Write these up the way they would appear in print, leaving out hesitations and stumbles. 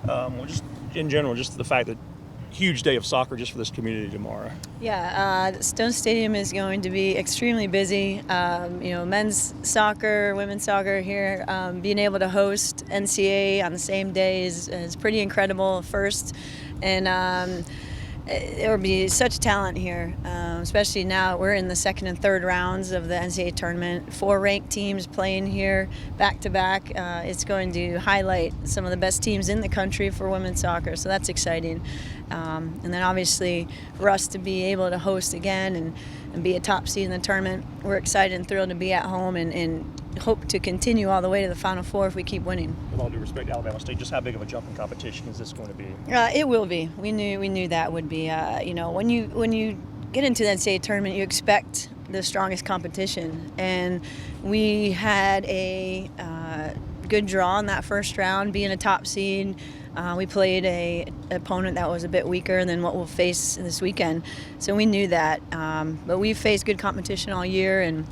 Well, just in general, just the fact that huge day of soccer just for this community tomorrow. Yeah, Stone Stadium is going to be extremely busy. Men's soccer, women's soccer here. Being able to host NCAA on the same day is pretty incredible. First, and there will be such talent here, especially now we're in the second and third rounds of the NCAA tournament. 4 ranked teams playing here back to back. It's going to highlight some of the best teams in the country for women's soccer, so that's exciting. And then obviously for us to be able to host again and be a top seed in the tournament, we're excited and thrilled to be at home and hope to continue all the way to the Final Four if we keep winning. With all due respect to Alabama State, just how big of a jump in competition is this going to be? It will be. We knew that would be. When you get into the NCAA tournament, you expect the strongest competition, and we had a good draw in that first round, being a top seed. We played an opponent that was a bit weaker than what we'll face this weekend, so we knew that. But we've faced good competition all year, and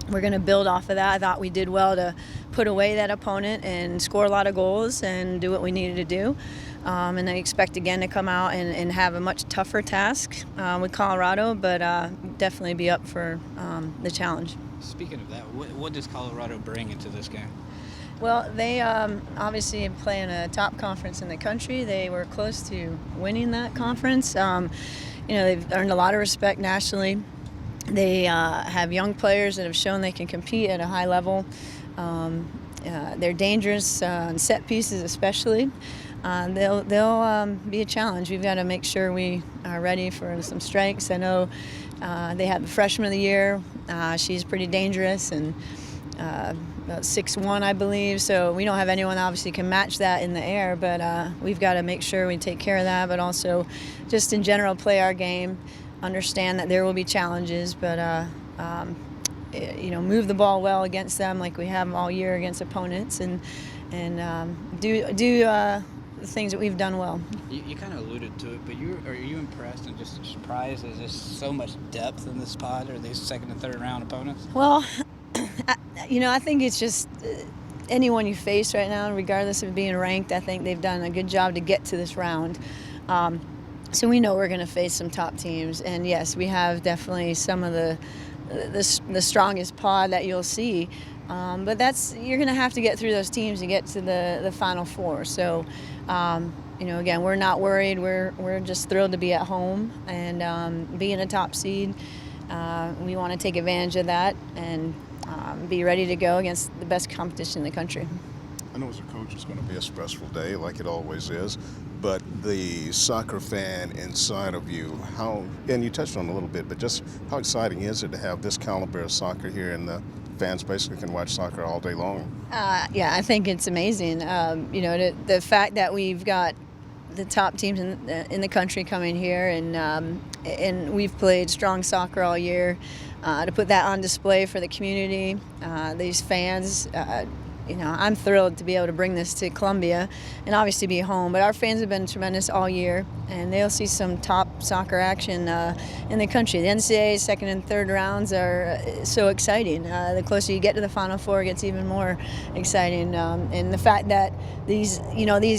we're going to build off of that. I thought we did well to put away that opponent and score a lot of goals and do what we needed to do. And I expect again to come out and have a much tougher task with Colorado, but definitely be up for the challenge. Speaking of that, what does Colorado bring into this game? Well, they obviously play in a top conference in the country. They were close to winning that conference. They've earned a lot of respect nationally. They have young players that have shown they can compete at a high level. They're dangerous on set pieces especially. They'll be a challenge. We've got to make sure we are ready for some strikes. I know they have the freshman of the year. She's pretty dangerous and about 6'1", I believe. So we don't have anyone obviously can match that in the air, but we've got to make sure we take care of that, but also just in general play our game. Understand that there will be challenges, but move the ball well against them like we have all year against opponents, and do the things that we've done well. You kind of alluded to it, but are you impressed and just surprised there's just so much depth in this pod, or these second and third round opponents? Well, I think it's just anyone you face right now, regardless of being ranked, I think they've done a good job to get to this round. So we know we're going to face some top teams, and yes, we have definitely some of the strongest pod that you'll see. But you're going to have to get through those teams to get to the Final Four. So, again, we're not worried. We're just thrilled to be at home and being a top seed. We want to take advantage of that and be ready to go against the best competition in the country. I know as a coach it's going to be a stressful day like it always is, but the soccer fan inside of you, and you touched on it a little bit, but just how exciting is it to have this caliber of soccer here, and the fans basically can watch soccer all day long? Yeah, I think it's amazing. The fact that we've got the top teams in the country coming here, and we've played strong soccer all year. To put that on display for the community, these fans, I'm thrilled to be able to bring this to Columbia and obviously be home. But our fans have been tremendous all year, and they'll see some top soccer action in the country. The NCAA second and third rounds are so exciting. The closer you get to the Final Four, it gets even more exciting. And the fact that these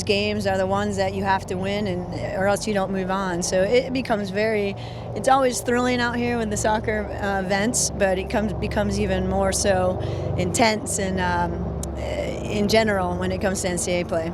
games are the ones that you have to win, or else you don't move on. So it becomes it's always thrilling out here with the soccer events, but it becomes even more so intense and in general when it comes to NCAA play.